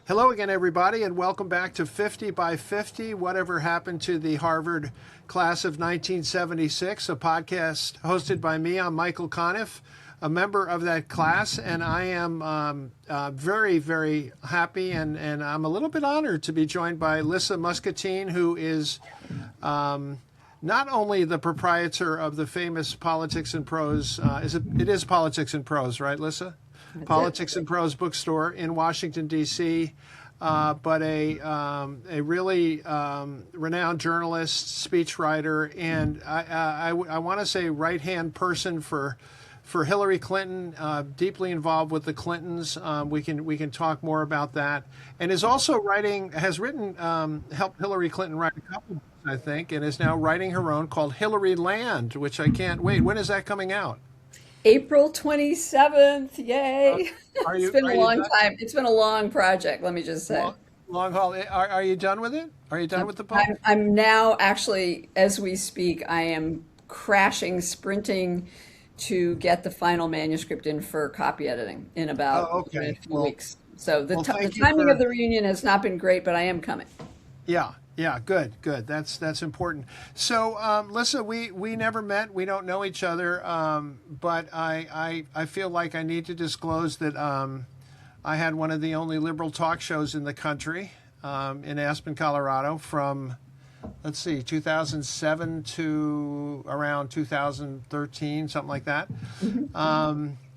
Hello again, everybody, and welcome back to 50 by 50, Whatever Happened to the Harvard Class of 1976, a podcast hosted by me. I'm Michael Conniff, a member of that class, and I am very, very happy and I'm a little bit honored to be joined by Lissa Muscatine, who is not only the proprietor of the famous Politics and Prose, it is Politics and Prose, right, Lissa? Politics and Prose bookstore in Washington, D.C., but a really renowned journalist, speechwriter, and I want to say right-hand person for Hillary Clinton, deeply involved with the Clintons. We can talk more about that, and is also has written, helped Hillary Clinton write a couple books, I think, and is now writing her own called Hillaryland, which I can't wait. When is that coming out? April 27th. Yay. It's been a long done? time. It's been a long project, let me just say. Long haul. Are you done with it? Are you done with the book? I'm now actually, as we speak, I am crashing, sprinting to get the final manuscript in for copy editing in about okay. a few weeks. So the thank you timing for- of the reunion has not been great, but I am coming. Yeah, good. That's important. So, Lissa, we never met. We don't know each other, but I feel like I need to disclose that I had one of the only liberal talk shows in the country in Aspen, Colorado, from, let's see, 2007 to around 2013, something like that.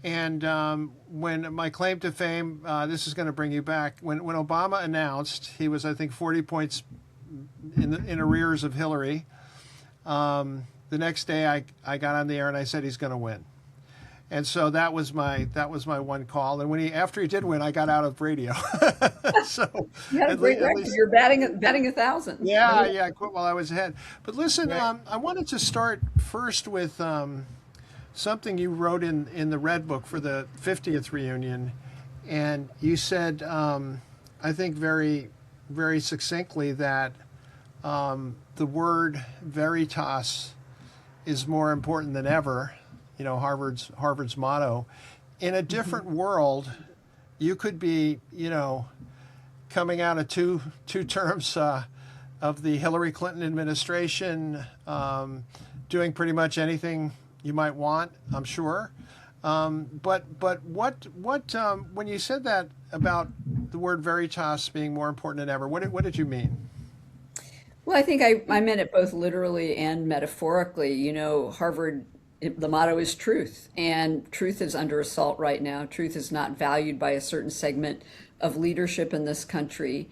When my claim to fame, this is going to bring you back, when Obama announced he was, I think, 40 points in arrears of Hillary, the next day I got on the air and I said he's going to win. And so that was my one call. And after he did win, I got out of radio. So You had a great record. You're batting 1,000. yeah, I quit while I was ahead. But listen, I wanted to start first with something you wrote in the Red Book for the 50th reunion, and you said, I think very, very succinctly, that the word veritas is more important than ever. Harvard's motto. In a different world, you could be, coming out of two terms of the Hillary Clinton administration, doing pretty much anything you might want, I'm sure. But what when you said that about the word veritas being more important than ever, what did you mean? Well, I think I meant it both literally and metaphorically. Harvard, the motto is truth, and truth is under assault right now. Truth is not valued by a certain segment of leadership in this country.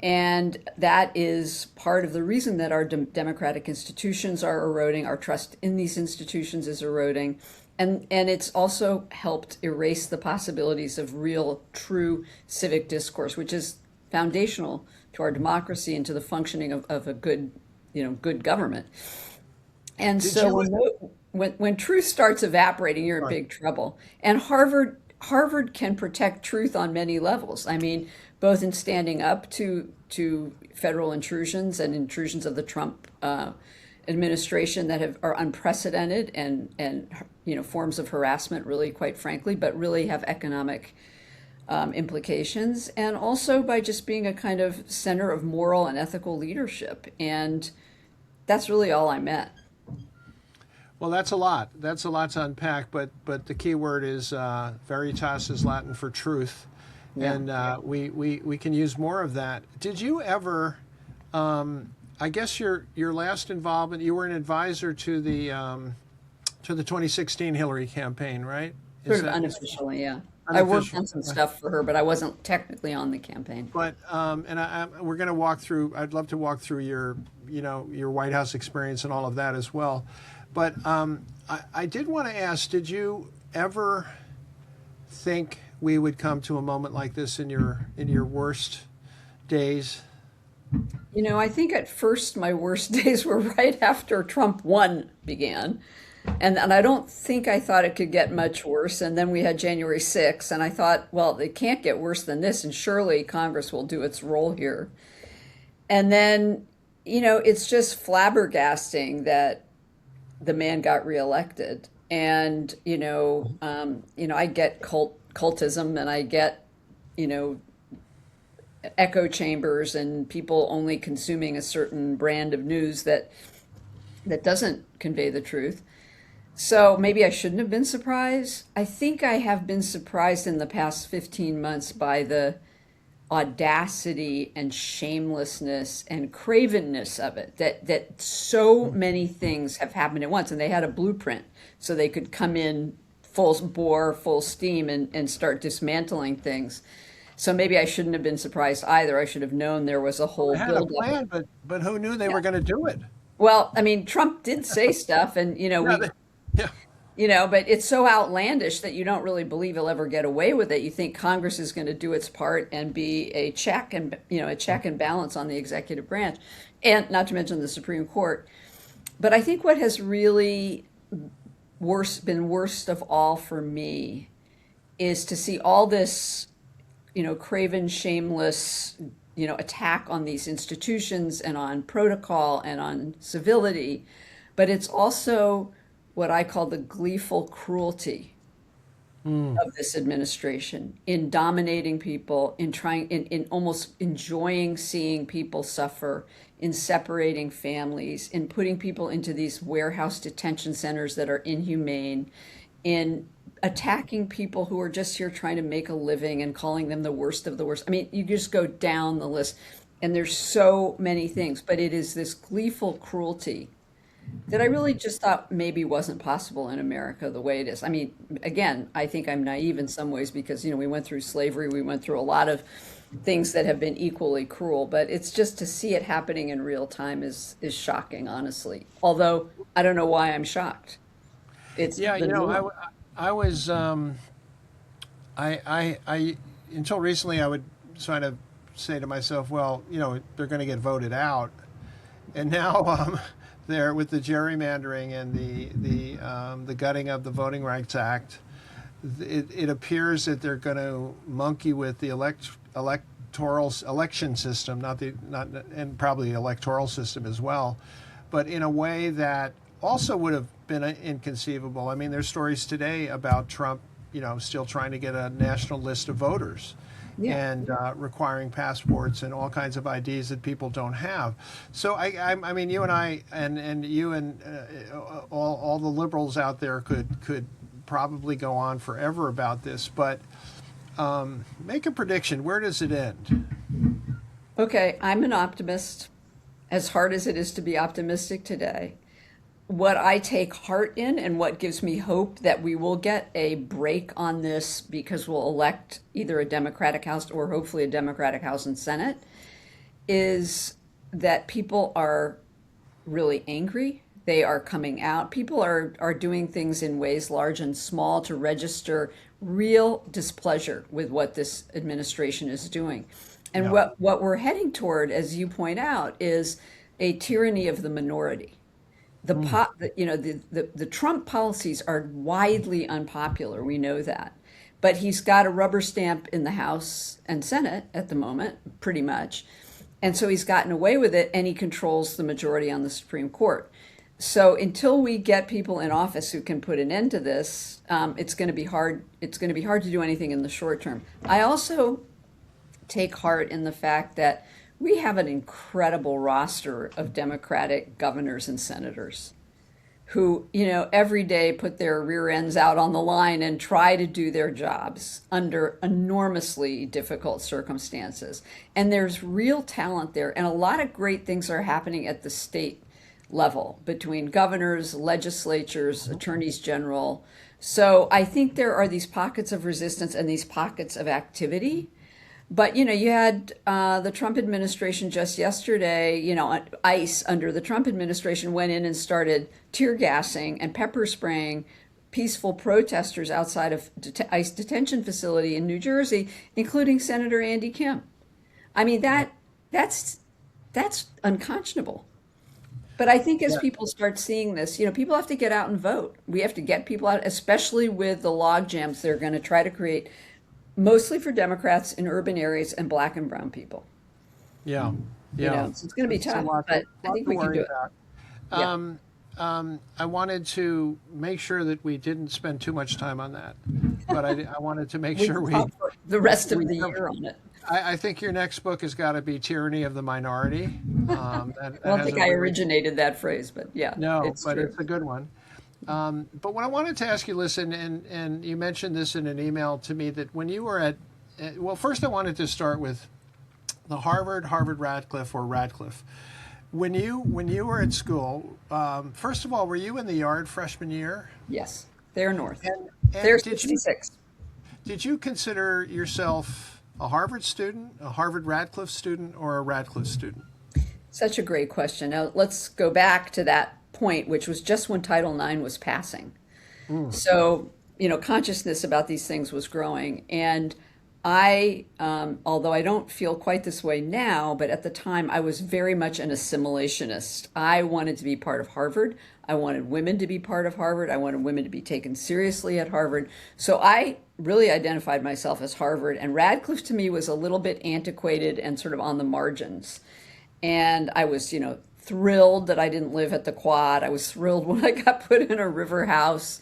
And that is part of the reason that our democratic institutions are eroding, our trust in these institutions is eroding. And it's also helped erase the possibilities of real, true civic discourse, which is foundational to our democracy and to the functioning of a good government. And when truth starts evaporating, you're in big trouble. And Harvard can protect truth on many levels. I mean, both in standing up to federal intrusions and intrusions of the Trump administration that are unprecedented and forms of harassment, really, quite frankly, but really have economic implications, and also by just being a kind of center of moral and ethical leadership. And that's really all I meant. Well, that's a lot. That's a lot to unpack. But the key word is veritas is Latin for truth, and we can use more of that. Did you ever? I guess your last involvement, you were an advisor to the 2016 Hillary campaign, right? Sort of unofficially, yeah. I worked on some stuff for her, but I wasn't technically on the campaign. But we're going to walk through. I'd love to walk through your White House experience and all of that as well. But I did want to ask: did you ever think we would come to a moment like this in your worst days? I think at first my worst days were right after Trump won began. And I don't think I thought it could get much worse. And then we had January 6th, and I thought, well, it can't get worse than this, and surely Congress will do its role here. And then, it's just flabbergasting that the man got reelected. And, I get cultism, and I get, echo chambers and people only consuming a certain brand of news that doesn't convey the truth. So maybe I shouldn't have been surprised. I think I have been surprised in the past 15 months by the audacity and shamelessness and cravenness of it, that so many things have happened at once, and they had a blueprint so they could come in full bore, full steam, and start dismantling things. So maybe I shouldn't have been surprised either. I should have known there was a whole They had a buildup. plan, but who knew they were going to do it? Well, I mean, Trump did say stuff, and Yeah, yeah. but it's so outlandish that you don't really believe he'll ever get away with it. You think Congress is going to do its part and be a check and balance on the executive branch, and not to mention the Supreme Court. But I think what has really been worst of all for me is to see all this, craven, shameless, attack on these institutions and on protocol and on civility. But it's also what I call the gleeful cruelty of this administration in dominating people, in almost enjoying seeing people suffer, in separating families, in putting people into these warehouse detention centers that are inhumane, in attacking people who are just here trying to make a living and calling them the worst of the worst. I mean, you just go down the list, and there's so many things, but it is this gleeful cruelty that I really just thought maybe wasn't possible in America the way it is. I mean, again, I think I'm naive in some ways because, we went through slavery, we went through a lot of things that have been equally cruel, but it's just to see it happening in real time is shocking, honestly. Although I don't know why I'm shocked. It's Yeah, the norm. I was I until recently I would sort of say to myself, well, they're going to get voted out, and now there with the gerrymandering and the gutting of the Voting Rights Act, it appears that they're going to monkey with the electoral election system, and probably electoral system as well, but in a way that also would have been inconceivable. I mean, there's stories today about Trump, still trying to get a national list of voters Yeah. and requiring passports and all kinds of IDs that people don't have. So I mean, you and I and you and all the liberals out there could probably go on forever about this, but make a prediction. Where does it end? Okay, I'm an optimist, as hard as it is to be optimistic today. What I take heart in and what gives me hope that we will get a break on this because we'll elect either a Democratic House or hopefully a Democratic House and Senate is that people are really angry. They are coming out. People are doing things in ways large and small to register real displeasure with what this administration is doing. And Yeah. what we're heading toward, as you point out, is a tyranny of the minority. The Trump policies are widely unpopular. We know that, but he's got a rubber stamp in the House and Senate at the moment, pretty much, and so he's gotten away with it, and he controls the majority on the Supreme Court. So until we get people in office who can put an end to this, it's going to be hard. It's going to be hard to do anything in the short term. I also take heart in the fact that we have an incredible roster of Democratic governors and senators who, every day put their rear ends out on the line and try to do their jobs under enormously difficult circumstances. And there's real talent there. And a lot of great things are happening at the state level between governors, legislatures, attorneys general. So I think there are these pockets of resistance and these pockets of activity. But, you had the Trump administration just yesterday, ICE under the Trump administration went in and started tear gassing and pepper spraying peaceful protesters outside of ICE detention facility in New Jersey, including Senator Andy Kim. I mean, that's unconscionable. But I think as Yeah. people start seeing this, people have to get out and vote. We have to get people out, especially with the log jams they're going to try to create mostly for Democrats in urban areas and Black and brown people. Yeah, yeah. So it's going to be It's a tough, lot, but I lot think to we can worry do it. about. Yeah. I wanted to make sure that we didn't spend too much time on that, but I wanted to make We sure can we talk for the rest of we the covered, year on it. I think your next book has got to be Tyranny of the Minority. I don't Has think a I really, originated that phrase, but yeah, no, it's but true. it's a good one. But what I wanted to ask you, listen, and you mentioned this in an email to me, that when you were well, first I wanted to start with the Harvard Radcliffe or Radcliffe. When you were at school, first of all, were you in the yard freshman year? Yes, they're north. They're And 66. did you consider yourself a Harvard student, a Harvard Radcliffe student, or a Radcliffe student? Such a great question. Now let's go back to that point, which was just when Title IX was passing. So, consciousness about these things was growing. And although I don't feel quite this way now, but at the time I was very much an assimilationist. I wanted to be part of Harvard. I wanted women to be part of Harvard. I wanted women to be taken seriously at Harvard. So I really identified myself as Harvard. And Radcliffe to me was a little bit antiquated and sort of on the margins. And I was, thrilled that I didn't live at the Quad. I was thrilled when I got put in a river house.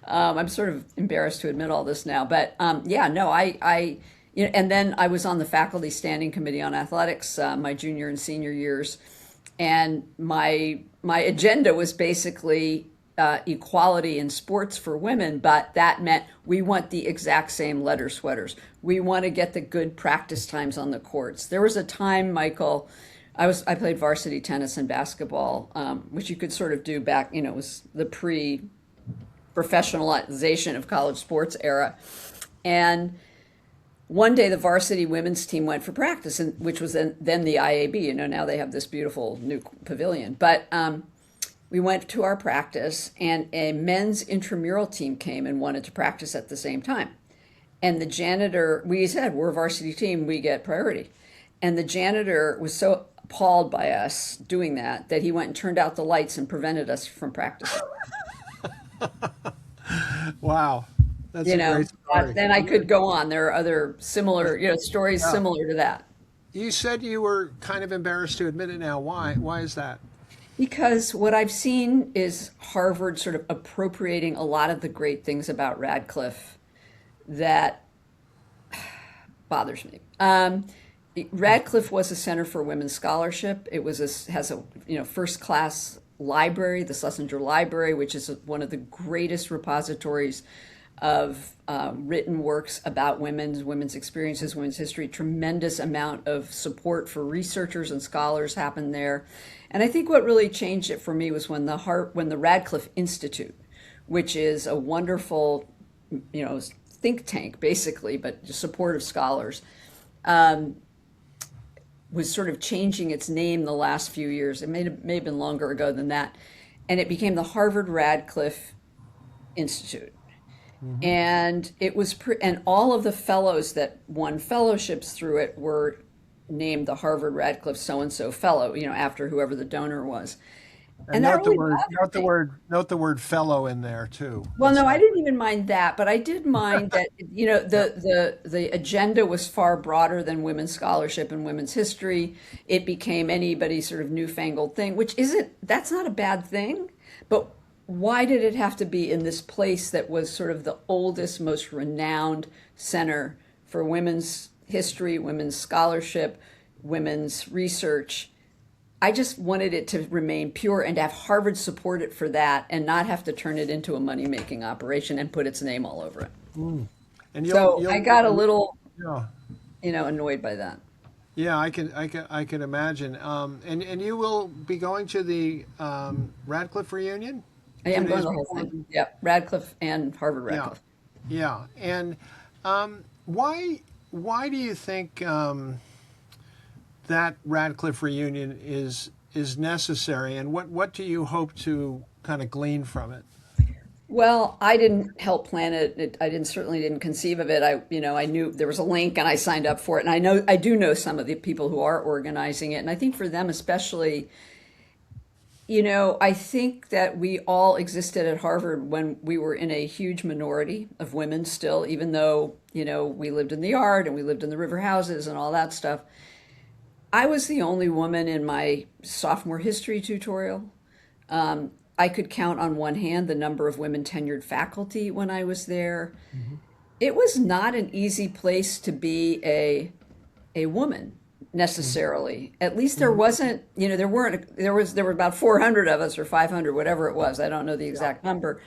I'm sort of embarrassed to admit all this now, but yeah, no, and then I was on the faculty standing committee on athletics my junior and senior years, and my agenda was basically equality in sports for women, but that meant we want the exact same letter sweaters. We want to get the good practice times on the courts. There was a time, Michael, I played varsity tennis and basketball, which you could sort of do back, it was the professionalization of college sports era. And one day the varsity women's team went for practice, which was then the IAB. Now they have this beautiful new pavilion. But we went to our practice, and a men's intramural team came and wanted to practice at the same time. And the janitor, we said, we're a varsity team, we get priority. And the janitor was so appalled by us doing that he went and turned out the lights and prevented us from practicing. Wow, that's a great story. Then I could go on. There are other similar, stories Yeah. similar to that. You said you were kind of embarrassed to admit it now. Why? Why is that? Because what I've seen is Harvard sort of appropriating a lot of the great things about Radcliffe that bothers me. Radcliffe was a center for women's scholarship. It has a first class library, the Schlesinger Library, which is one of the greatest repositories of written works about women's experiences, women's history. Tremendous amount of support for researchers and scholars happened there. And I think what really changed it for me was when the Radcliffe Institute, which is a wonderful, think tank basically, but supportive scholars, was sort of changing its name the last few years. It may have been longer ago than that. And it became the Harvard Radcliffe Institute. Mm-hmm. And it was, and all of the fellows that won fellowships through it were named the Harvard Radcliffe so-and-so fellow, after whoever the donor was. And note the word fellow in there too. Well, no, I didn't even mind that, but I did mind that the agenda was far broader than women's scholarship and women's history. It became anybody's sort of newfangled thing, that's not a bad thing, but why did it have to be in this place that was sort of the oldest, most renowned center for women's history, women's scholarship, women's research? I just wanted it to remain pure and to have Harvard support it for that and not have to turn it into a money-making operation and put its name all over it. Mm. And I got a little, annoyed by that. Yeah, I can imagine. And you will be going to the Radcliffe reunion? I am going to the whole thing. Yeah, Radcliffe and Harvard Radcliffe. Yeah. And why do you think that Radcliffe reunion is necessary, and what do you hope to kind of glean from it? Well, I didn't help plan it. I certainly didn't conceive of it. I knew there was a link and I signed up for it. And I do know some of the people who are organizing it. And I think for them especially, I think that we all existed at Harvard when we were in a huge minority of women still, even though, we lived in the yard and we lived in the river houses and all that stuff. I was the only woman in my sophomore history tutorial. I could count on one hand the number of women tenured faculty when I was there. Mm-hmm. It was not an easy place to be a a woman necessarily. At least there wasn't, there were about 400 of us or 500, whatever it was. I don't know the exact number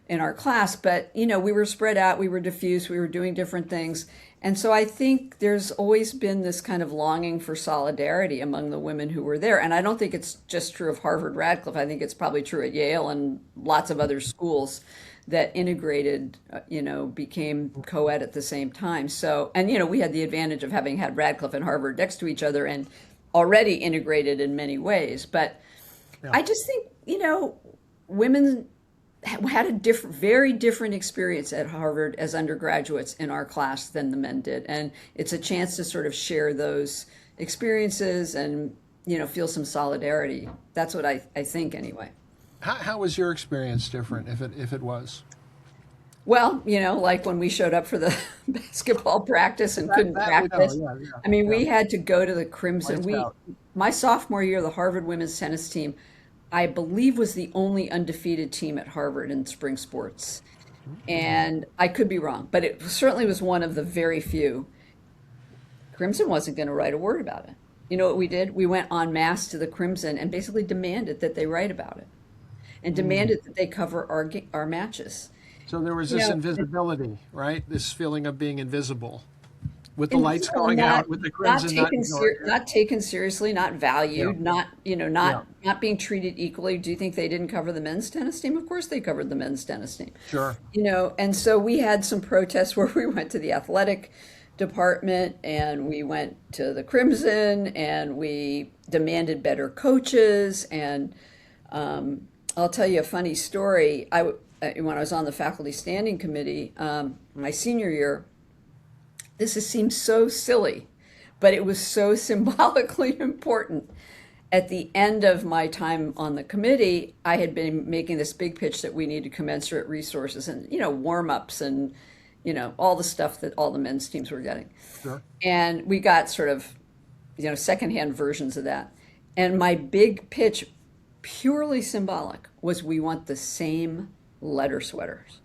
in our class, but we were spread out, we were diffuse, we were doing different things. And so I think there's always been this kind of longing for solidarity among the women who were there. And I don't think it's just true of Harvard, Radcliffe. I think it's probably true at Yale and lots of other schools that integrated, became co-ed at the same time. So, and, we had the advantage of having had Radcliffe and Harvard next to each other and already integrated in many ways. But Yeah. I just think, women had a very different experience at Harvard as undergraduates in our class than the men did. And it's a chance to sort of share those experiences and, feel some solidarity. That's what I think anyway. How was your experience different, if it was? Well, like when we showed up for the basketball practice and couldn't That we know, practice. yeah, I mean, yeah. we had to go to the Crimson. Lights out. My sophomore year, the Harvard women's tennis team, I believe, was the only undefeated team at Harvard in spring sports. And I could be wrong, but it certainly was one of the very few. Crimson wasn't going to write a word about it. You know what we did? We went en masse to the Crimson and basically demanded that they write about it and demanded that they cover our matches. So there was You this know, invisibility, right? This feeling of being invisible, with the and lights so going not out, with the not crimson not taken ignored. not taken seriously, not valued, Yeah, not yeah, not being treated equally. Do you think they didn't cover the men's tennis team? Of course they covered the men's tennis team. sure. And so we had some protests where we went to the athletic department and we went to the Crimson and we demanded better coaches. And I'll tell you a funny story. When I was on the faculty standing committee, my senior year, seems so silly, but it was so symbolically important. At the end of my time on the committee, I had been making this big pitch that we needed commensurate resources and, warm-ups and, all the stuff that all the men's teams were getting. Sure. And we got sort of, secondhand versions of that. And my big pitch, purely symbolic, was we want the same letter sweaters.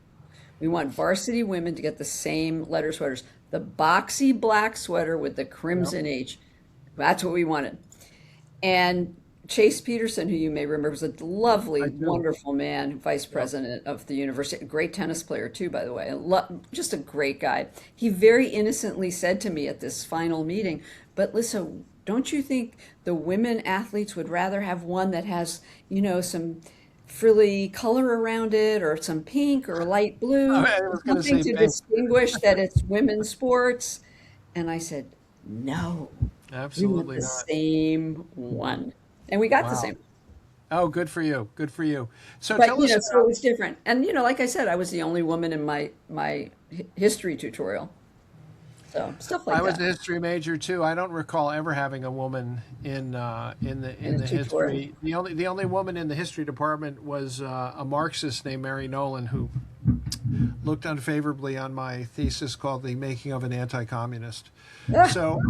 We want varsity women to get the same letter sweaters. The boxy black sweater with the crimson H. That's what we wanted. And Chase Peterson, who you may remember, was a lovely, I do. wonderful man, vice president of the university, a great tennis player too, by the way, just a great guy. He very innocently said to me at this final meeting, "But Lissa, don't you think the women athletes would rather have one that has, some frilly color around it or some pink or light blue, I was going to something say to pink. distinguish that it's women's sports?" And I said, "No, we want Absolutely the not. same one." And we got the Wow. same. Oh, good for you. Good for you. So But, tell us so about. it was different. And, like I said, I was the only woman in my history tutorial. So stuff like I was that a history major too. I don't recall ever having a woman in in the the tutorial. history. The only woman in the history department was a Marxist named Mary Nolan, who looked unfavorably on my thesis called "The Making of an Anti-Communist." So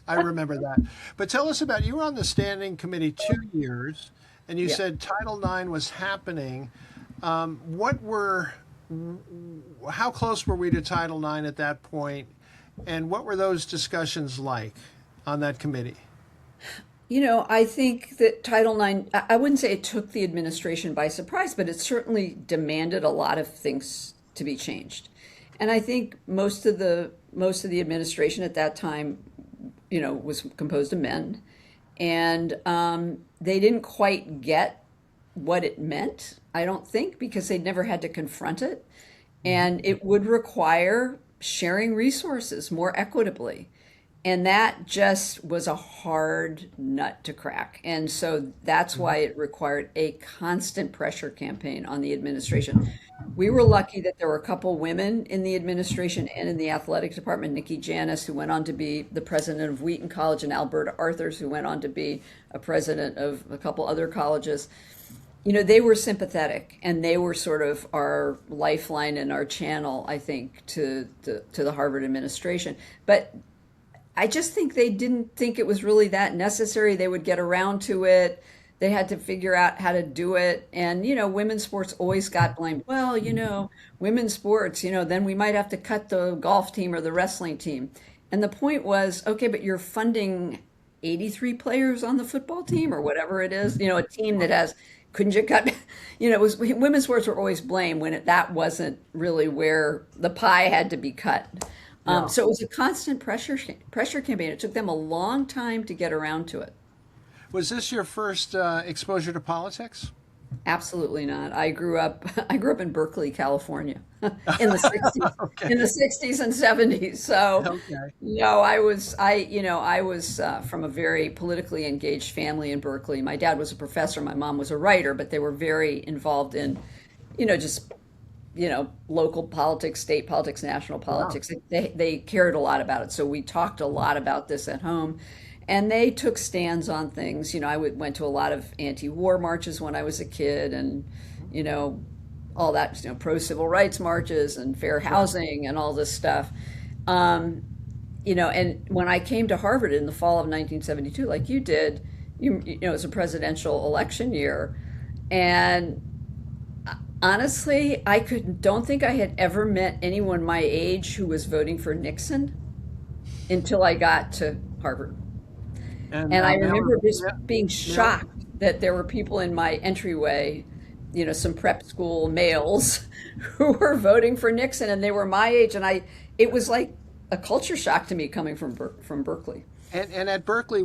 I remember that. But tell us about, you were on the standing committee 2 years, and you Yeah. said Title IX was happening. How close were we to Title IX at that point, and what were those discussions like on that committee? I think that Title IX, I wouldn't say it took the administration by surprise, but it certainly demanded a lot of things to be changed. And I think most of the administration at that time, was composed of men, and they didn't quite get what it meant, I don't think, because they'd never had to confront it. And it would require sharing resources more equitably. And that just was a hard nut to crack. And so that's why it required a constant pressure campaign on the administration. We were lucky that there were a couple women in the administration and in the athletic department. Nikki Janis, who went on to be the president of Wheaton College, and Alberta Arthurs, who went on to be a president of a couple other colleges. They were sympathetic, and they were sort of our lifeline and our channel, I think, to the Harvard administration. But I just think they didn't think it was really that necessary. They would get around to it. They had to figure out how to do it. And, women's sports always got blamed. Well, women's sports, then we might have to cut the golf team or the wrestling team. And the point was, okay, but you're funding 83 players on the football team or whatever it is, a team that has, couldn't you cut, it was women's sports were always blamed when that wasn't really where the pie had to be cut. Yeah. So it was a constant pressure campaign. It took them a long time to get around to it. Was this your first exposure to politics? Absolutely not. I grew up in Berkeley, California, in the 60s, Okay. in the 60s and 70s. So, Okay. no, I was from a very politically engaged family in Berkeley. My dad was a professor, my mom was a writer, but they were very involved in, just local politics, state politics, national Wow. politics. They cared a lot about it. So we talked a lot about this at home. And they took stands on things. I went to a lot of anti-war marches when I was a kid, and you know, all that, pro-civil rights marches and fair Right. housing and all this stuff. Um, and when I came to Harvard in the fall of 1972, like you did, it was a presidential election year, and honestly, don't think I had ever met anyone my age who was voting for Nixon until I got to Harvard. And And I now, remember just yeah, being yeah. shocked that there were people in my entryway, some prep school males who were voting for Nixon, and they were my age. And it was like a culture shock to me coming from Berkeley. And at Berkeley,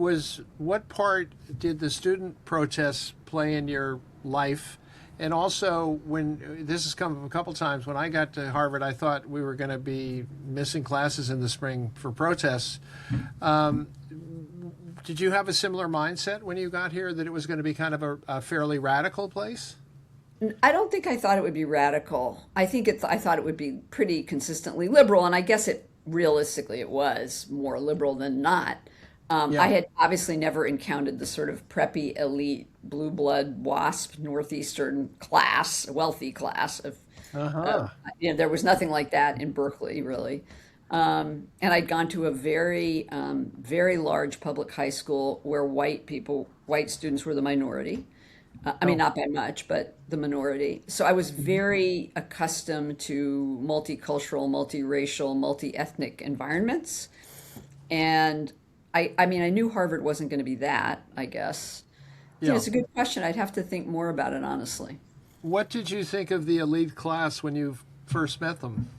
what part did the student protests play in your life? And also, when this has come up a couple times, when I got to Harvard, I thought we were going to be missing classes in the spring for protests. Um, did you have a similar mindset when you got here that it was going to be kind of a fairly radical place? I don't think I thought it would be radical. I thought it would be pretty consistently liberal, and I guess it realistically it was more liberal than not. I Yeah. had obviously never encountered the sort of preppy, elite, blue blood, WASP, Northeastern class, wealthy class of Uh-huh. there was nothing like that in Berkeley, really. And I'd gone to a very large public high school where white students were the minority. I mean, Oh, not by much, but the minority. So I was very accustomed to multicultural, multiracial, multi-ethnic environments. And I mean, I knew Harvard wasn't going to be that, I guess. Yeah, yeah. it's a good question. I'd have to think more about it, honestly. What did you think of the elite class when you first met them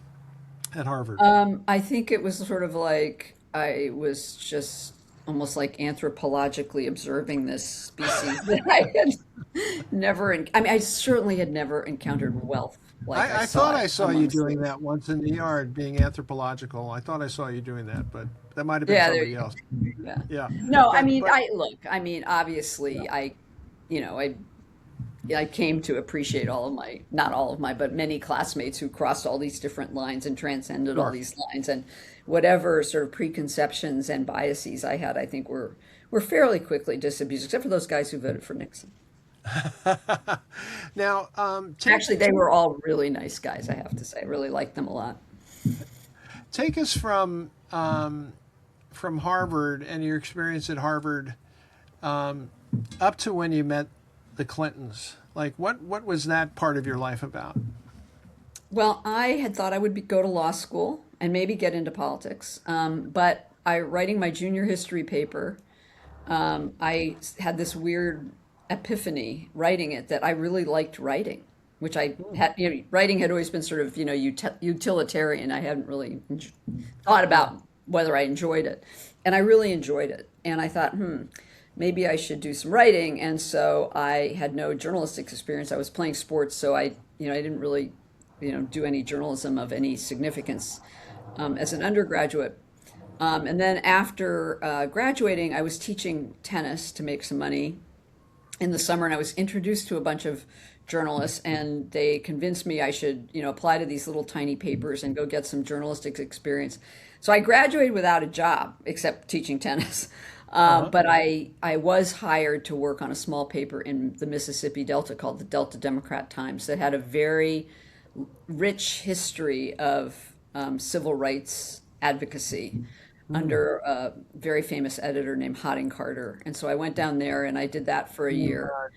at Harvard? I think it was sort of like I was just almost like anthropologically observing this species that I had I mean, I certainly had never encountered wealth like I I saw thought it I saw you amongst doing them. that once in the yard, being anthropological. I thought I saw you doing that, but that might have been Yeah, there somebody you else. go. Yeah. Yeah, No, I but mean, but obviously, you know, I I came to appreciate not all of my, but many classmates who crossed all these different lines and transcended all sure. these lines, and whatever sort of preconceptions and biases I had, I think were fairly quickly disabused, except for those guys who voted for Nixon. Now, Actually, they were all really nice guys, I have to say. I really liked them a lot. take us from Harvard and your experience at Harvard up to when you met the Clintons. Like, what was that part of your life about? Well, I had thought I would go to law school and maybe get into politics, but writing my junior history paper, I had this weird epiphany writing it that I really liked writing, which I had, writing had always been sort of, utilitarian. I hadn't really thought about whether I enjoyed it. And I really enjoyed it. And I thought, maybe I should do some writing. And so I had no journalistic experience. I was playing sports, so I didn't really, do any journalism of any significance as an undergraduate. And then after graduating, I was teaching tennis to make some money in the summer, and I was introduced to a bunch of journalists, and they convinced me I should, apply to these little tiny papers and go get some journalistic experience. So I graduated without a job except teaching tennis. Uh-huh. But I was hired to work on a small paper in the Mississippi Delta called the Delta Democrat Times that had a very rich history of civil rights advocacy Mm. under a very famous editor named Hodding Carter. And so I went down there and I did that for a Jimmy year. Carter.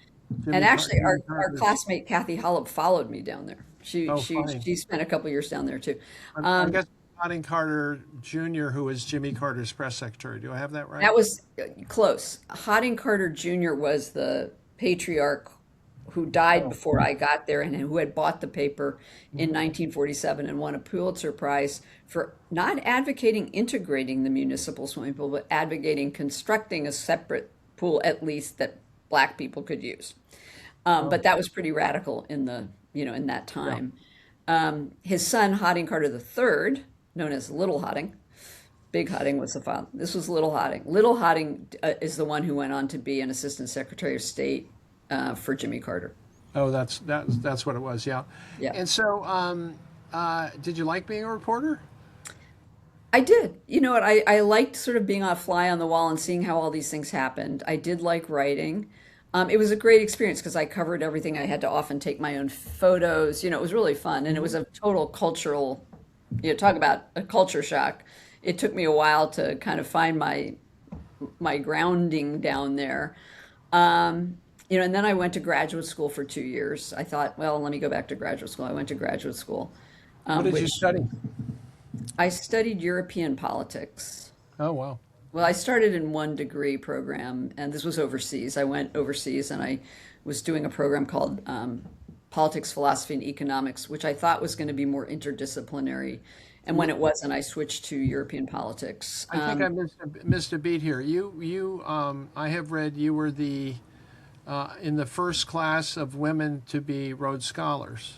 And actually, Jimmy our Carter's. classmate Kathy Hollop followed me down there. She Oh, she funny. she spent a couple years down there too. I Um, guess Harding Carter Jr., who was Jimmy Carter's press secretary. Do I have that right? That was close. Harding Carter Jr. was the patriarch who died Oh. before I got there and who had bought the paper in Mhm. 1947 and won a Pulitzer Prize for not advocating integrating the municipal swimming pool, but advocating constructing a separate pool, at least that black people could use. Oh, But that was pretty radical in in that yeah. time. His son, Harding Carter III, known as Little Harding, Big Harding was the father. This was Little Harding. Little Harding is the one who went on to be an assistant secretary of state for Jimmy Carter. Oh, that's what it was. Yeah. Yeah, And so, did you like being a reporter? I did. You know what? I liked sort of being a fly on the wall and seeing how all these things happened. I did like writing. It was a great experience because I covered everything. I had to often take my own photos. It was really fun, and it was Hmm. a total cultural. Talk about a culture shock. It took me a while to kind of find my grounding down there. And then I went to graduate school for 2 years. I thought, well, let me go back to graduate school. I went to graduate school, What did you which study? I studied European politics. Oh, wow. Well, I started in one degree program, and this was overseas. I went overseas and I was doing a program called Politics, Philosophy, and Economics, which I thought was going to be more interdisciplinary. And when it wasn't, I switched to European politics. I think I missed a beat here. I have read you were in the first class of women to be Rhodes Scholars.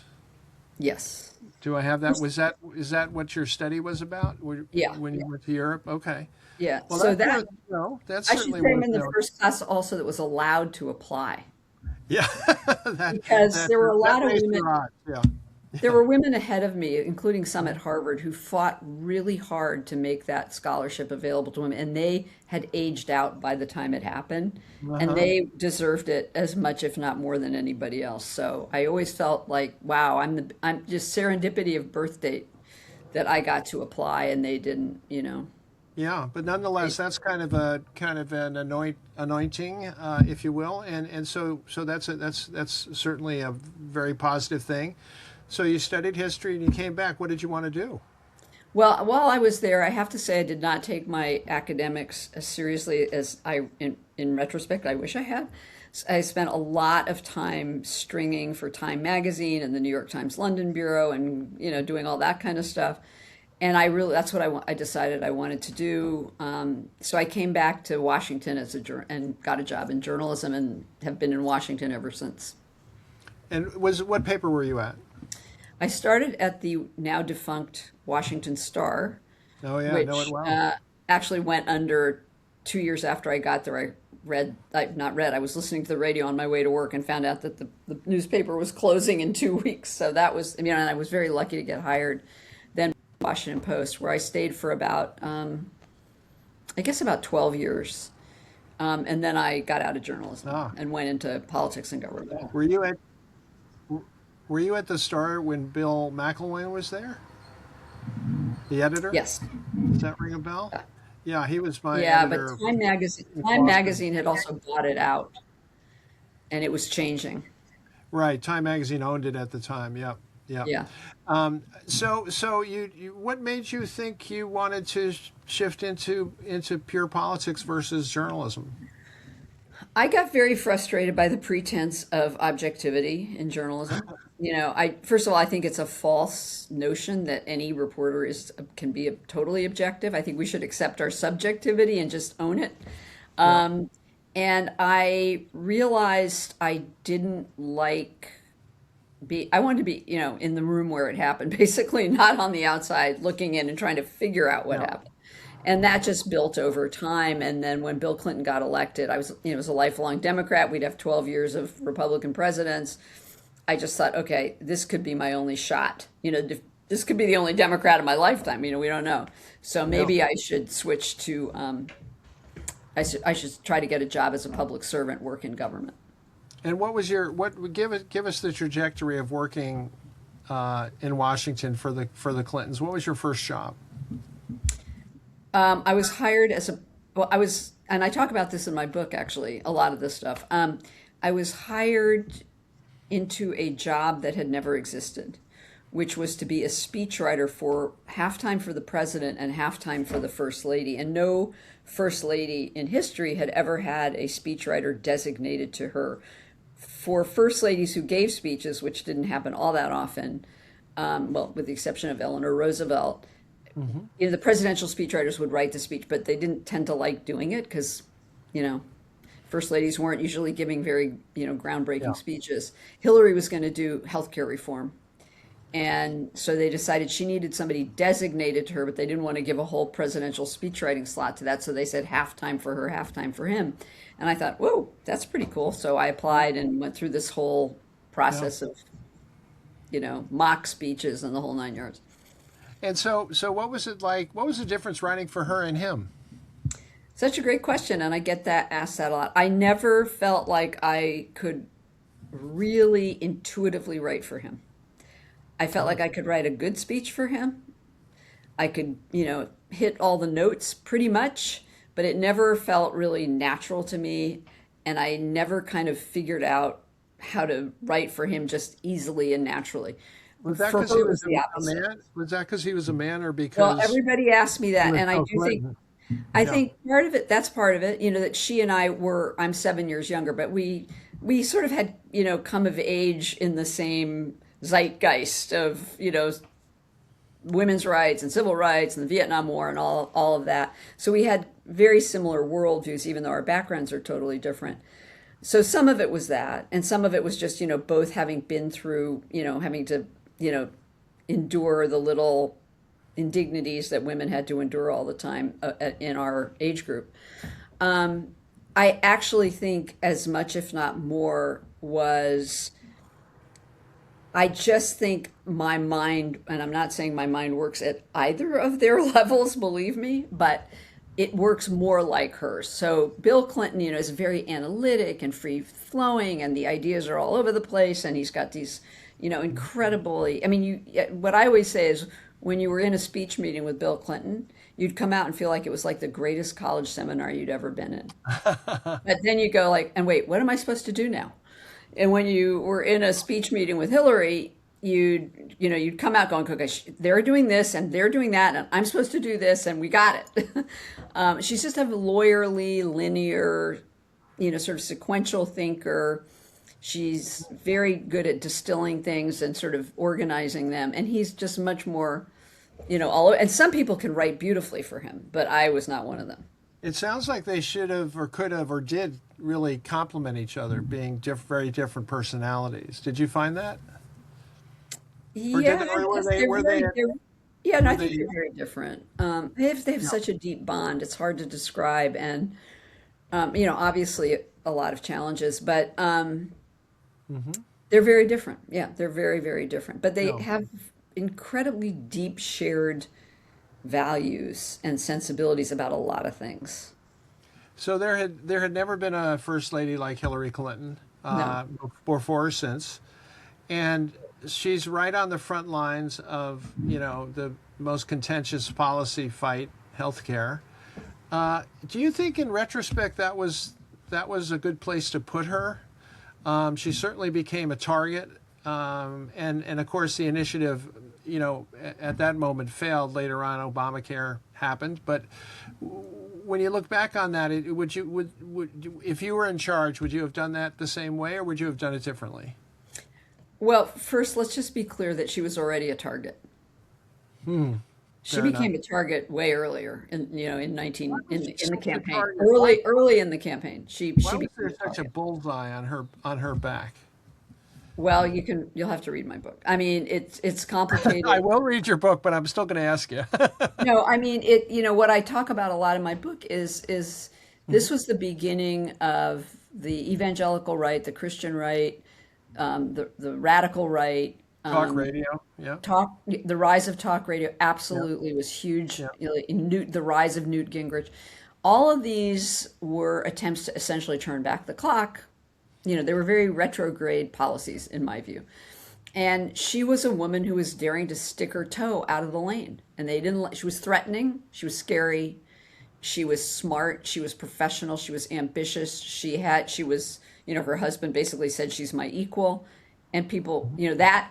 Yes. Do I have that? Is that what your study was about Yeah. when you went to Europe? Okay. Yeah. Well, So that's that, worth, that's I should certainly say I'm worth in the knowing. first class also that was allowed to apply Yeah, that because that there were a that lot of raised women. your odds. Yeah, There yeah. were women ahead of me, including some at Harvard, who fought really hard to make that scholarship available to women, and they had aged out by the time it happened, and Uh-huh. they deserved it as much, if not more, than anybody else. So I always felt like, wow, I'm just serendipity of birth date that I got to apply, and they didn't. Yeah, but nonetheless, that's kind of an anointing, if you will, and so that's certainly a very positive thing. So you studied history and you came back. What did you want to do? Well, while I was there, I have to say I did not take my academics as seriously as in retrospect, I wish I had. I spent a lot of time stringing for Time Magazine and the New York Times London Bureau and, doing all that kind of stuff. And that's what I decided I wanted to do. So I came back to Washington and got a job in journalism and have been in Washington ever since. And what paper were you at? I started at the now defunct Washington Star, Oh yeah, I know it which well. actually went under 2 years after I got there. I was listening to the radio on my way to work and found out that the newspaper was closing in 2 weeks. So that was, and I was very lucky to get hired. Then Washington Post, where I stayed for about, I guess about 12 years. And then I got out of journalism Ah, and went into politics and government. were you at were you at the Star when Bill McElwain was there, the editor? Yes. Does that ring a bell? Yeah, he was my Yeah, but editor Time Magazine, in Time Boston. Magazine had also bought it out, and it was changing. Right, Time Magazine owned it at the time. Yep, yep. Yeah. So what made you think you wanted to shift into pure politics versus journalism? I got very frustrated by the pretense of objectivity in journalism. I first of all, I think it's a false notion that any reporter can be totally objective. I think we should accept our subjectivity and just own it. Yeah. And I realized I didn't like I wanted to be, in the room where it happened, basically not on the outside looking in and trying to figure out what Yeah. happened. And that just built over time. And then when Bill Clinton got elected, I was a lifelong Democrat. We'd have 12 years of Republican presidents. I just thought, okay, this could be my only shot. This could be the only Democrat in my lifetime. We don't know. So Yeah. maybe I should switch to, I should try to get a job as a public servant, work in government. And give us the trajectory of working in Washington for the Clintons. What was your first job? I was hired well, and I talk about this in my book, actually, a lot of this stuff. I was hired into a job that had never existed, which was to be a speechwriter for halftime for the president and halftime for the first lady. And no first lady in history had ever had a speechwriter designated to her. For first ladies who gave speeches, which didn't happen all that often, well, with the exception of Eleanor Roosevelt, the presidential speechwriters would write the speech, but they didn't tend to like doing it because, first ladies weren't usually giving very, groundbreaking speeches. Hillary was going to do healthcare reform. And so they decided she needed somebody designated to her, but they didn't want to give a whole presidential speechwriting slot to that. So they said halftime for her, halftime for him. And I thought, whoa, that's pretty cool. So I applied and went through this whole process of, mock speeches and the whole 9 yards. And so what was it like? What was the difference writing for her and him? Such a great question. And I get asked that a lot. I never felt like I could really intuitively write for him. I felt like I could write a good speech for him. I could, hit all the notes pretty much, but it never felt really natural to me. And I never kind of figured out how to write for him just easily and naturally. Was that because he was a man? Was that because he was a man, or because? Well, everybody asked me that, and I do think, think part of it. That's part of it. That she and I were. I'm 7 years younger, but we sort of had come of age in the same zeitgeist of women's rights and civil rights and the Vietnam War and all of that. So we had very similar worldviews, even though our backgrounds are totally different. So some of it was that, and some of it was just both having been through having to endure the little indignities that women had to endure all the time in our age group. I actually think as much, if not more, was I just think my mind, and I'm not saying my mind works at either of their levels, believe me, but it works more like hers. So Bill Clinton, is very analytic and free flowing, and the ideas are all over the place, and he's got these, incredibly, what I always say is when you were in a speech meeting with Bill Clinton, you'd come out and feel like it was like the greatest college seminar you'd ever been in. But then you go and wait, what am I supposed to do now? And when you were in a speech meeting with Hillary, you'd come out going, okay, they're doing this and they're doing that, and I'm supposed to do this, and we got it. She's just a lawyerly, linear, sort of sequential thinker. She's very good at distilling things and sort of organizing them, and he's just much more, and some people can write beautifully for him, but I was not one of them. It sounds like they should have or could have or did really complement each other, being very different personalities. Did you find that? Yeah, I think they're very different. They have such a deep bond. It's hard to describe, and obviously a lot of challenges, but they're very different. Yeah, they're very, very different. But they have incredibly deep shared values and sensibilities about a lot of things. So there had never been a first lady like Hillary Clinton before or since, and she's right on the front lines of the most contentious policy fight, healthcare. Do you think, in retrospect, that was a good place to put her? She certainly became a target, and of course the initiative, at that moment failed. Later on, Obamacare happened, but when you look back on that, would if you were in charge, would you have done that the same way, or would you have done it differently? Well, first, let's just be clear that she was already a target. She became a target way earlier in the campaign. Early in the campaign, Why was there such a bullseye on her back? Well, you'll have to read my book. It's complicated. I will read your book, but I'm still going to ask you. No, what I talk about a lot in my book is this was the beginning of the evangelical right, the Christian right, the radical right. Talk radio, yeah. The rise of talk radio absolutely was huge. Yeah. The rise of Newt Gingrich. All of these were attempts to essentially turn back the clock. They were very retrograde policies, in my view. And she was a woman who was daring to stick her toe out of the lane. And she was threatening, she was scary, she was smart, she was professional, she was ambitious, her husband basically said she's my equal. And people, that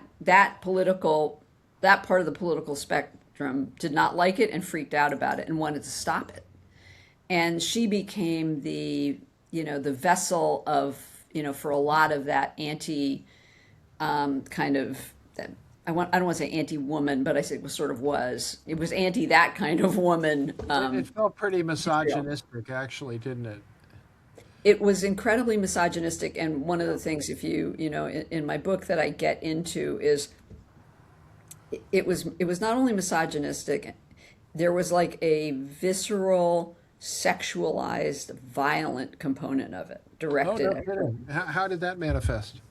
political that part of the political spectrum did not like it and freaked out about it and wanted to stop it. And she became the, the vessel of, for a lot of that anti kind of that I don't want to say anti-woman, but I said it was it was anti that kind of woman. It felt pretty misogynistic, actually, didn't it? It was incredibly misogynistic, and one of the things, if in my book that I get into is it was not only misogynistic, there was like a visceral, sexualized, violent component of it directed no kidding. How did that manifest?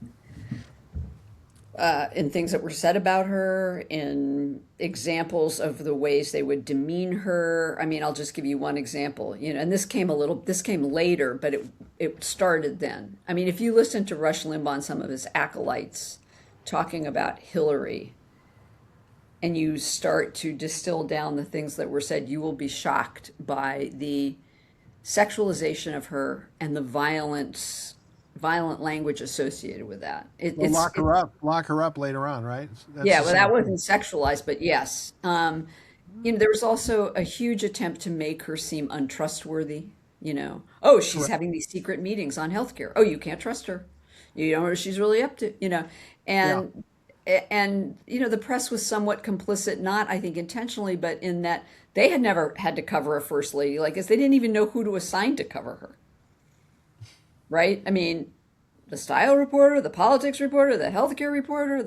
In things that were said about her, in examples of the ways they would demean her. I mean, I'll just give you one example, and this came later, but it started then. I mean, if you listen to Rush Limbaugh and some of his acolytes talking about Hillary, and you start to distill down the things that were said, you will be shocked by the sexualization of her and the violent language associated with that. Lock her up later on, right? That wasn't sexualized, but yes. There was also a huge attempt to make her seem untrustworthy. Oh, she's having these secret meetings on healthcare. Oh, you can't trust her. You don't know what she's really up to. And the press was somewhat complicit, not I think intentionally, but in that they had never had to cover a first lady like this. They didn't even know who to assign to cover her. Right? I mean, the style reporter, the politics reporter, the healthcare reporter,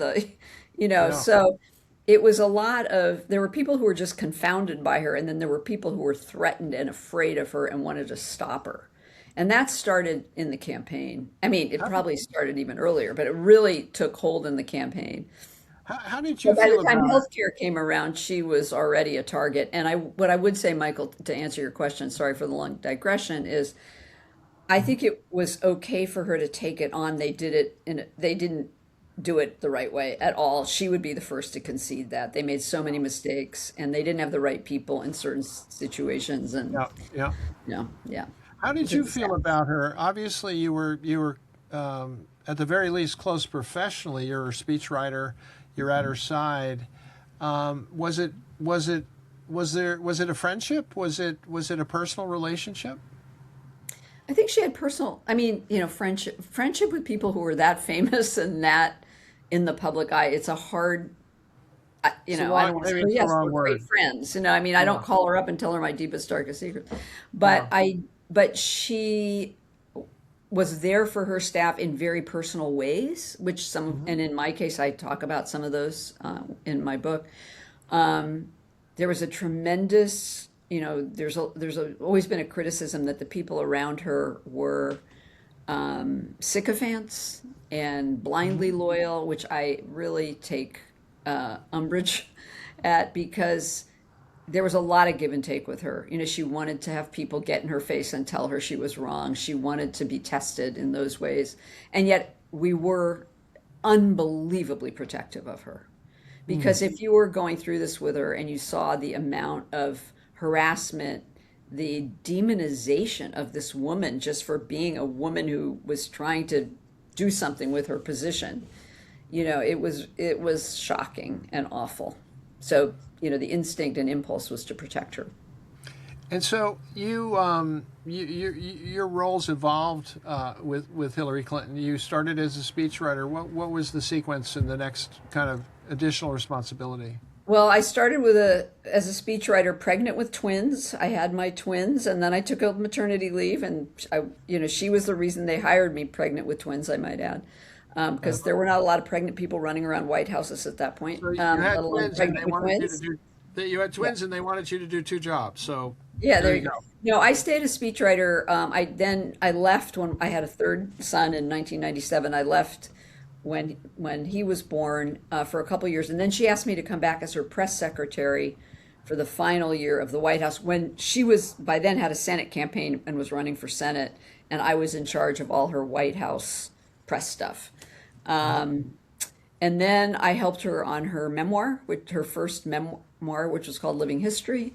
so it was a lot of, there were people who were just confounded by her, and then there were people who were threatened and afraid of her and wanted to stop her. And that started in the campaign. I mean, it probably started even earlier, but it really took hold in the campaign. How did you by feel the time about healthcare came around, she was already a target. And what I would say, Michael, to answer your question, sorry for the long digression, is I think it was okay for her to take it on. They didn't do it the right way at all. She would be the first to concede that. They made so many mistakes, and they didn't have the right people in certain situations. And yeah. How did you feel about her? Obviously, you were at the very least close professionally. You're a speechwriter. You're at her side. Was it a friendship? Was it a personal relationship? I think she had friendship with people who were that famous and that in the public eye. It's a hard, I don't want to say, yes, we're great friends. I don't call her up and tell her my deepest, darkest secret. But but she was there for her staff in very personal ways, which and in my case, I talk about some of those in my book. There was a tremendous, there's always been a criticism that the people around her were sycophants and blindly loyal, which I really take umbrage at, because there was a lot of give and take with her. She wanted to have people get in her face and tell her she was wrong. She wanted to be tested in those ways. And yet we were unbelievably protective of her. Because if you were going through this with her and you saw the amount of harassment, the demonization of this woman just for being a woman who was trying to do something with her position, it was shocking and awful. So, the instinct and impulse was to protect her. And so your roles evolved with Hillary Clinton. You started as a speechwriter. What was the sequence in the next kind of additional responsibility? Well, I started as a speechwriter, pregnant with twins. I had my twins, and then I took a maternity leave, and she was the reason they hired me, pregnant with twins, I might add, because there were not a lot of pregnant people running around White Houses at that point. So you had twins, and they wanted you to do. You had twins, and they wanted you to do two jobs. So there you go. No, I stayed a speechwriter. I left when I had a third son in 1997. I left when he was born for a couple years, and then she asked me to come back as her press secretary for the final year of the White House, when she was by then had a Senate campaign and was running for Senate, and I was in charge of all her White House press stuff. And then I helped her on her memoir, her first memoir, which was called Living History.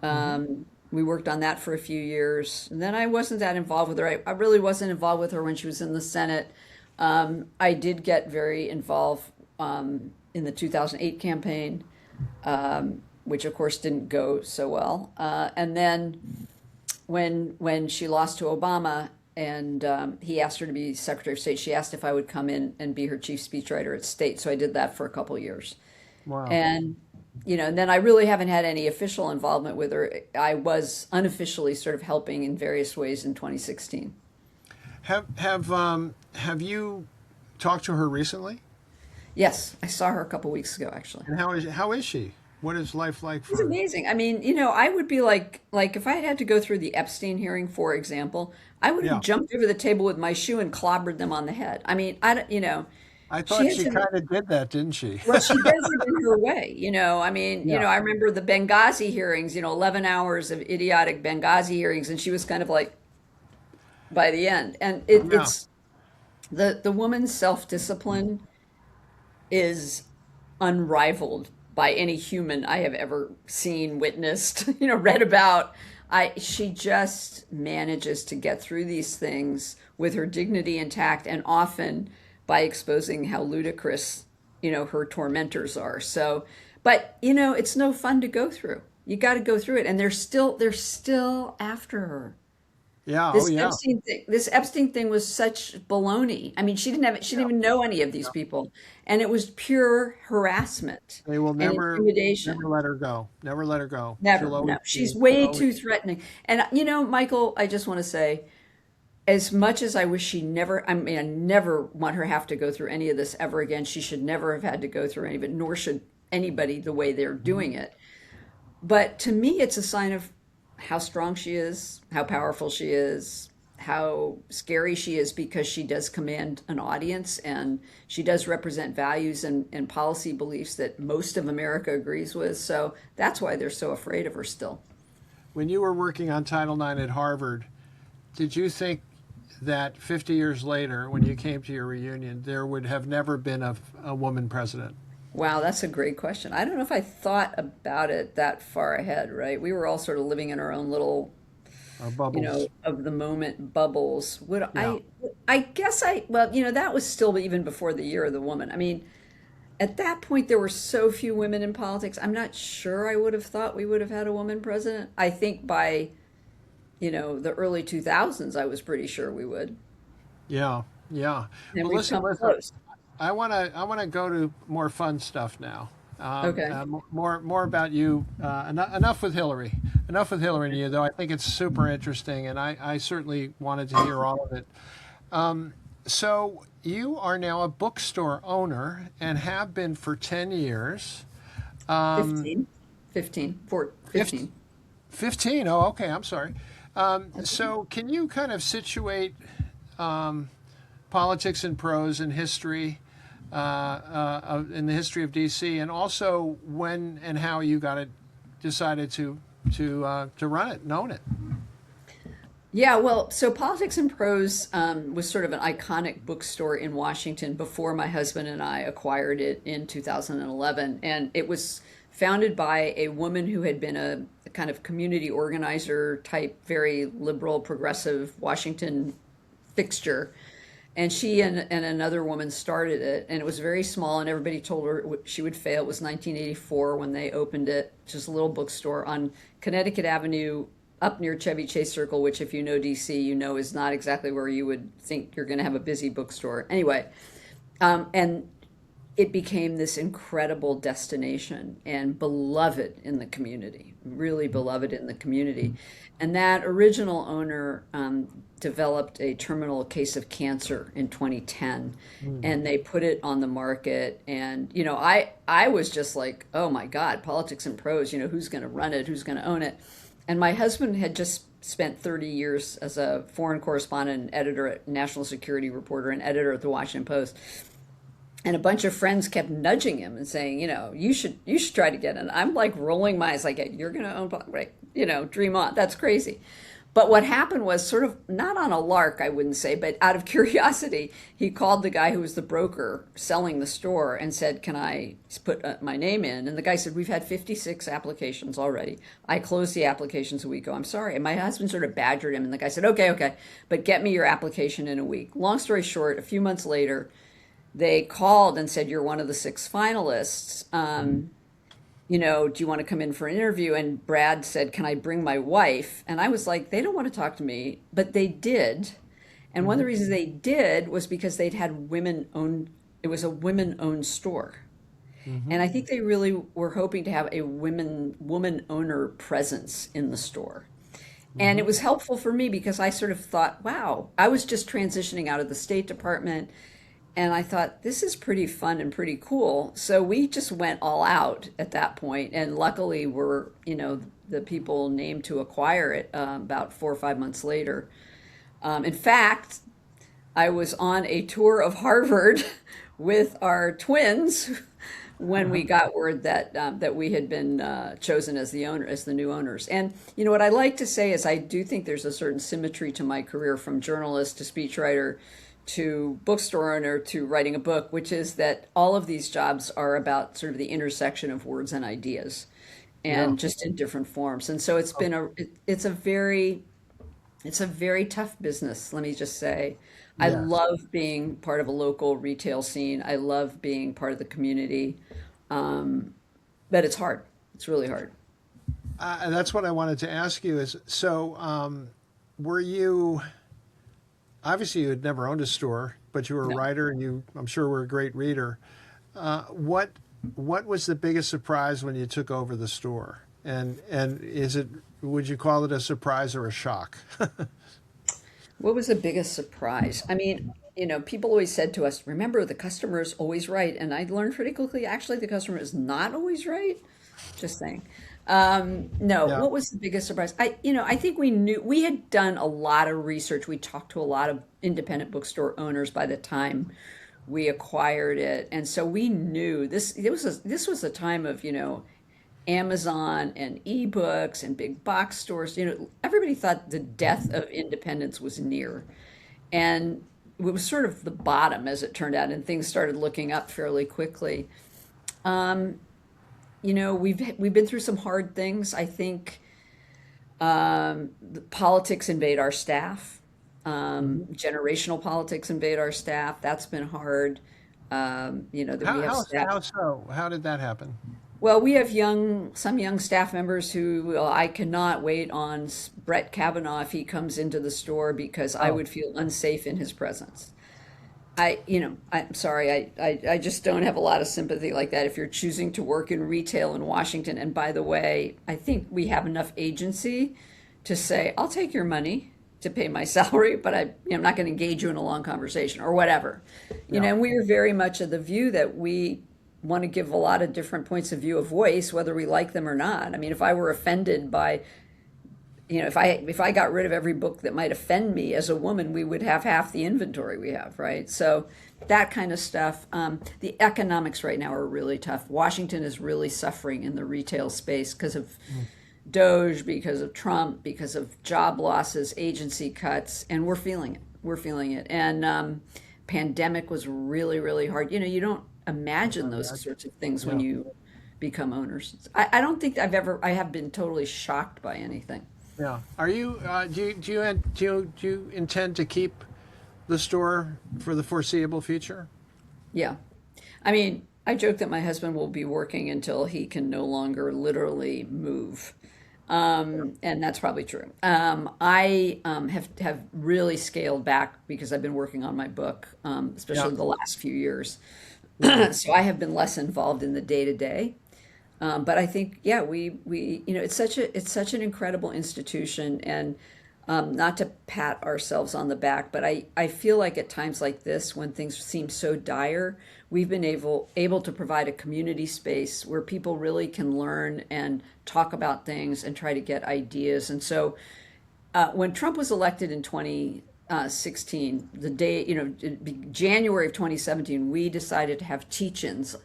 We worked on that for a few years. And then I wasn't that involved with her. I really wasn't involved with her when she was in the Senate. I did get very involved in the 2008 campaign, which of course didn't go so well. And then when she lost to Obama and he asked her to be Secretary of State, she asked if I would come in and be her chief speechwriter at State. So I did that for a couple of years. Wow. And, and then I really haven't had any official involvement with her. I was unofficially sort of helping in various ways in 2016. Have you talked to her recently? Yes, I saw her a couple weeks ago, actually. And how is she? What is life like It's for her? amazing. I mean, I would be like if I had to go through the Epstein hearing, for example, I would have Yeah. jumped over the table with my shoe and clobbered them on the head. I mean, I don't, I she thought has she an, kind of did that, didn't she? well, she does it in her way, I mean, Yeah. I remember the Benghazi hearings, 11 hours of idiotic Benghazi hearings, and she was kind of like by the end. And Yeah. it's the woman's self-discipline is unrivaled by any human I have ever seen, witnessed, read about. She just manages to get through these things with her dignity intact, and often by exposing how ludicrous, her tormentors are. So, but it's no fun to go through. You got to go through it, and they're still after her. Yeah. Oh, yeah. This Epstein thing was such baloney. I mean, she didn't even know any of these people, and it was pure harassment They will and never intimidation. let her go. Never let her go. She'll Never, always no. She's be. way Always. too threatening. And Michael, I just want to say, as much as I wish she never, I mean, I never want her have to go through any of this ever again. She should never have had to go through any of it, nor should anybody the way they're doing it. But to me, it's a sign of how strong she is, how powerful she is, how scary she is, because she does command an audience and she does represent values and policy beliefs that most of America agrees with. So that's why they're so afraid of her still. When you were working on Title IX at Harvard, did you think that 50 years later, when you came to your reunion, there would have never been a woman president? Wow, that's a great question. I don't know if I thought about it that far ahead, right? We were all sort of living in our own little, Or bubbles? of the moment bubbles. Would Yeah. I guess well, that was still even before the year of the woman. I mean, at that point there were so few women in politics. I'm not sure I would have thought we would have had a woman president. I think by, the early 2000s, I was pretty sure we would. Yeah. Yeah. And Well, we've listen, come listen. close. I want to go to more fun stuff now. Okay. More about you. Enough with Hillary. Enough with Hillary and you, though. I think it's super interesting, and I certainly wanted to hear all of it. So you are now a bookstore owner and have been for 10 years. 15. 15. Oh, okay. I'm sorry. So can you kind of situate politics and prose and history in the history of DC, and also when and how you decided to run it and own it? Yeah, well, so Politics and Prose was sort of an iconic bookstore in Washington before my husband and I acquired it in 2011. And it was founded by a woman who had been a kind of community organizer type, very liberal, progressive Washington fixture. And she and another woman started it, and it was very small, and everybody told her she would fail. It was 1984 when they opened it, just a little bookstore on Connecticut Avenue up near Chevy Chase Circle, which if you know DC, is not exactly where you would think you're going to have a busy bookstore. Anyway, and it became this incredible destination and beloved in the community, really beloved in the community. And that original owner developed a terminal case of cancer in 2010, and they put it on the market. And, I was just like, oh my God, Politics and Prose, who's going to run it? Who's going to own it? And my husband had just spent 30 years as a foreign correspondent and editor at National Security Reporter and editor at the Washington Post. And a bunch of friends kept nudging him and saying, you should try to get in. I'm like rolling my eyes, like, you're going to own, right? Dream on. That's crazy. But what happened was sort of not on a lark, I wouldn't say, but out of curiosity, he called the guy who was the broker selling the store and said, can I put my name in? And the guy said, we've had 56 applications already. I closed the applications a week ago. I'm sorry. And my husband sort of badgered him. And the guy said, okay, but get me your application in a week. Long story short, a few months later, they called and said, "You're one of the six finalists. Do you want to come in for an interview?" And Brad said, "Can I bring my wife?" And I was like, they don't want to talk to me, but they did. And one of the reasons they did was because they'd had it was a women-owned store. And I think they really were hoping to have a woman owner presence in the store. And it was helpful for me because I sort of thought, wow, I was just transitioning out of the State Department. And I thought, this is pretty fun and pretty cool. So we just went all out at that point. And luckily, we're, the people named to acquire it about 4 or 5 months later. In fact, I was on a tour of Harvard with our twins when we got word that we had been chosen as the new owners. And what I like to say is I do think there's a certain symmetry to my career, from journalist to speechwriter to bookstore owner to writing a book, which is that all of these jobs are about sort of the intersection of words and ideas, and just in different forms. And so it's a very tough business, let me just say. I love being part of a local retail scene. I love being part of the community. But it's hard. It's really hard. And that's what I wanted to ask you is, so were you, obviously you had never owned a store, but you were a No. writer and I'm sure were a great reader. What was the biggest surprise when you took over the store? And would you call it a surprise or a shock? What was the biggest surprise? I mean, people always said to us, remember, the customer is always right. And I learned pretty quickly, actually, the customer is not always right. Just saying. No, Yeah. what was the biggest surprise? I think we had done a lot of research. We talked to a lot of independent bookstore owners by the time we acquired it. And so we knew this was a time of, Amazon and ebooks and big box stores. Everybody thought the death of independence was near. And it was sort of the bottom, as it turned out, and things started looking up fairly quickly. We've been through some hard things. I think the politics invade our staff. Generational politics invade our staff. That's been hard. That we have staff. How so? How did that happen? Well, we have some young staff members who, well, I cannot wait on Brett Kavanaugh if he comes into the store because I would feel unsafe in his presence. I'm sorry, I just don't have a lot of sympathy like that if you're choosing to work in retail in Washington. And by the way, I think we have enough agency to say, I'll take your money to pay my salary, but I'm not going to engage you in a long conversation or whatever. And we are very much of the view that we want to give a lot of different points of view a voice, whether we like them or not. I mean, if I were offended by, if I got rid of every book that might offend me as a woman, we would have half the inventory we have, right? So that kind of stuff. The economics right now are really tough. Washington is really suffering in the retail space because of Doge, because of Trump, because of job losses, agency cuts, and we're feeling it. We're feeling it. And pandemic was really, really hard. You don't imagine those sorts of things when you become owners. I don't think I have been totally shocked by anything. Yeah. Are you? Do you intend to keep the store for the foreseeable future? Yeah. I mean, I joke that my husband will be working until he can no longer literally move. And that's probably true. I have really scaled back because I've been working on my book, especially the last few years. So I have been less involved in the day to day. But I think, it's such an incredible institution, and not to pat ourselves on the back, but I feel like at times like this, when things seem so dire, we've been able to provide a community space where people really can learn and talk about things and try to get ideas. And so when Trump was elected in 2016, the day, January of 2017, we decided to have teach-ins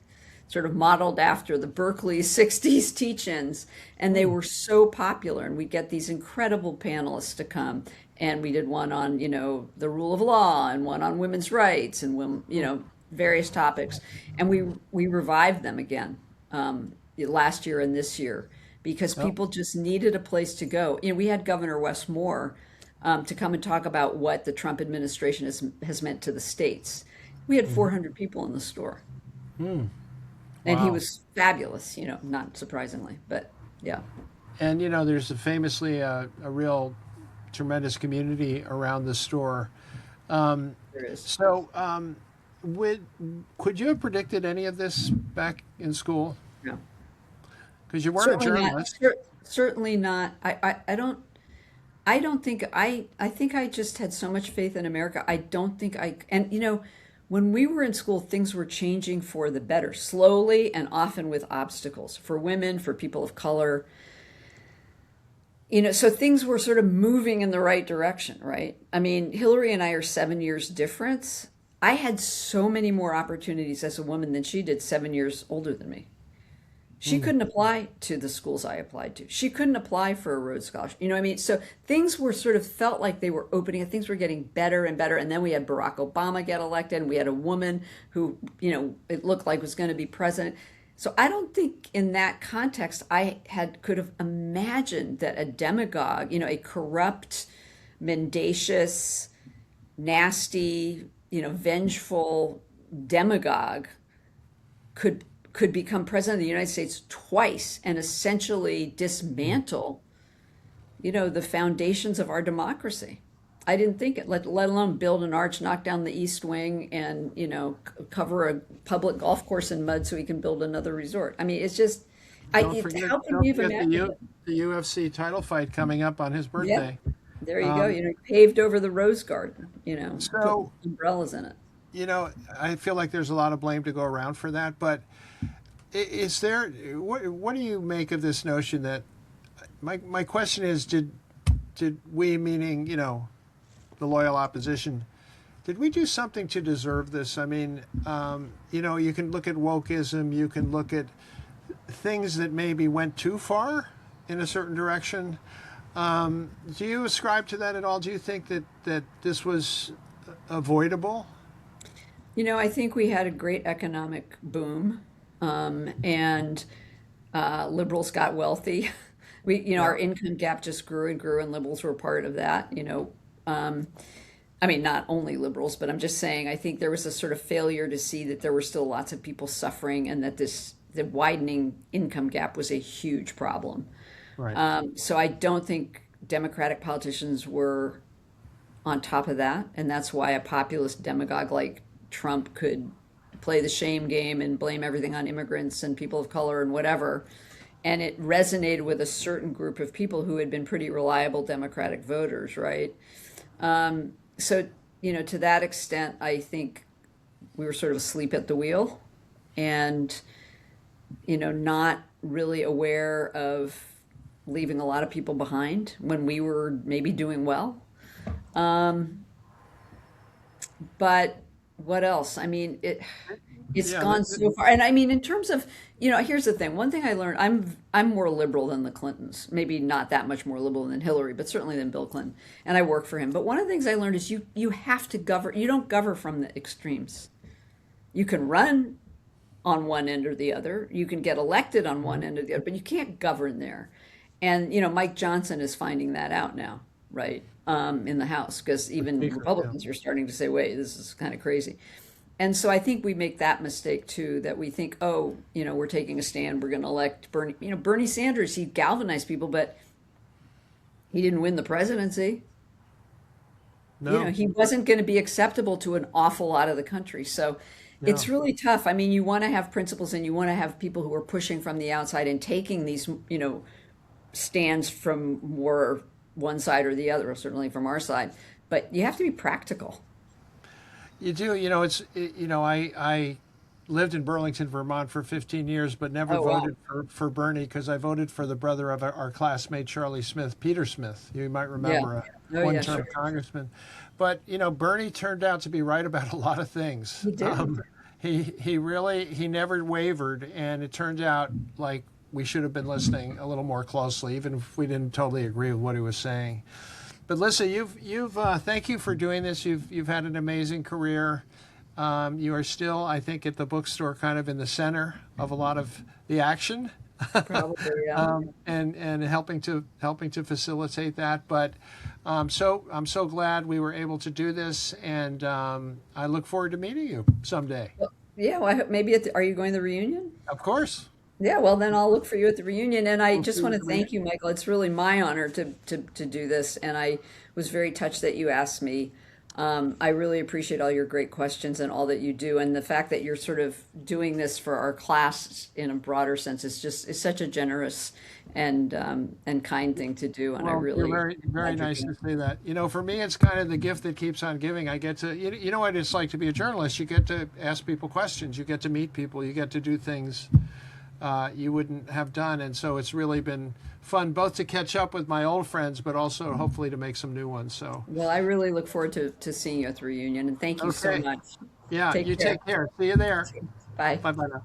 sort of modeled after the Berkeley 60s teach-ins, and they were so popular, and we get these incredible panelists to come, and we did one on the rule of law and one on women's rights and various topics, and we revived them again last year and this year because people just needed a place to go. We had Governor Wes Moore to come and talk about what the Trump administration has meant to the states. We had 400 people in the store, and he Wow. was fabulous, not surprisingly, but yeah, And there's famously a real tremendous community around the store. there is. So, would could you have predicted any of this back in school? No. Because you weren't a Certainly not. journalist. Certainly not. I don't. I don't think I think I just had so much faith in America. I don't think I. And when we were in school, things were changing for the better, slowly and often with obstacles for women, for people of color. So things were sort of moving in the right direction, right? I mean, Hillary and I are 7 years difference. I had so many more opportunities as a woman than she did, 7 years older than me. She couldn't apply to the schools I applied to. She couldn't apply for a Rhodes Scholarship. You know what I mean? So things were sort of felt like they were opening and things were getting better and better. And then we had Barack Obama get elected and we had a woman who, it looked like was going to be president. So I don't think in that context could have imagined that a demagogue, a corrupt, mendacious, nasty, vengeful demagogue could become president of the United States twice and essentially dismantle, the foundations of our democracy. I didn't think it, let alone build an arch, knock down the East Wing, and cover a public golf course in mud so he can build another resort. I mean, it's just, Don't forget, how could don't we have forget imagined it? the UFC title fight coming up on his Yeah, birthday. there you go. Um, Paved over the rose garden. Put so, umbrellas in it. I feel like there's a lot of blame to go around for that. But is there? What do you make of this notion that? My question is, did we, meaning the loyal opposition, did we do something to deserve this? I mean, you can look at wokeism, you can look at things that maybe went too far in a certain direction. Do you ascribe to that at all? Do you think that this was avoidable? I think we had a great economic boom, and liberals got wealthy. Our income gap just grew and grew, and liberals were part of that. I mean, not only liberals, but I'm just saying, I think there was a sort of failure to see that there were still lots of people suffering, and that the widening income gap was a huge problem. Right. So I don't think Democratic politicians were on top of that, and that's why a populist demagogue like Trump could play the shame game and blame everything on immigrants and people of color and whatever. And it resonated with a certain group of people who had been pretty reliable Democratic voters, right? So, to that extent, I think we were sort of asleep at the wheel and, not really aware of leaving a lot of people behind when we were maybe doing well. But what else? I mean, it's Yeah. gone so far. And I mean, in terms of, here's the thing. One thing I learned, I'm more liberal than the Clintons. Maybe not that much more liberal than Hillary, but certainly than Bill Clinton. And I work for him. But one of the things I learned is you have to govern. You don't govern from the extremes. You can run on one end or the other. You can get elected on one end or the other, but you can't govern there. And Mike Johnson is finding that out now, right? In the House, because even Speaker, Republicans are starting to say, "Wait, this is kind of crazy." And so I think we make that mistake too, that we think, oh, we're taking a stand, we're going to elect Bernie. Bernie Sanders, he galvanized people, but he didn't win the presidency. No. He wasn't going to be acceptable to an awful lot of the country. So it's No. really tough. I mean, you want to have principles and you want to have people who are pushing from the outside and taking these, stands from more one side or the other, or certainly from our side. But you have to be practical. You do. I lived in Burlington, Vermont for 15 years, but never Oh, wow. voted for Bernie because I voted for the brother of our classmate, Charlie Smith, Peter Smith. You might remember, a Oh, yeah, one-term sure. congressman. But, Bernie turned out to be right about a lot of things. He did. He never wavered, and it turned out like we should have been listening a little more closely, even if we didn't totally agree with what he was saying. But Lissa, you've thank you for doing this. You've had an amazing career. You are still, I think, at the bookstore, kind of in the center of a lot of the action. Probably, yeah. And helping to facilitate that. But so I'm so glad we were able to do this, and I look forward to meeting you someday. Well, yeah, well, maybe are you going to the reunion? Of course. Yeah, well, then I'll look for you at the reunion. And I We'll see just you want at to the thank reunion. you, Michael. It's really my honor to do this. And I was very touched that you asked me. I really appreciate all your great questions and all that you do. And the fact that you're sort of doing this for our class in a broader sense is such a generous and kind thing to do. And I Well, you're really very glad you're nice doing to it. say that. For me, it's kind of the gift that keeps on giving. I get to, you know what it's like to be a journalist. You get to ask people questions. You get to meet people. You get to do things you wouldn't have done. And so it's really been fun both to catch up with my old friends, but also hopefully to make some new ones. So, Well, I really look forward to seeing you at the reunion. And thank you so okay. much. Yeah, Take you care. take care. See you there. Bye. Bye bye now.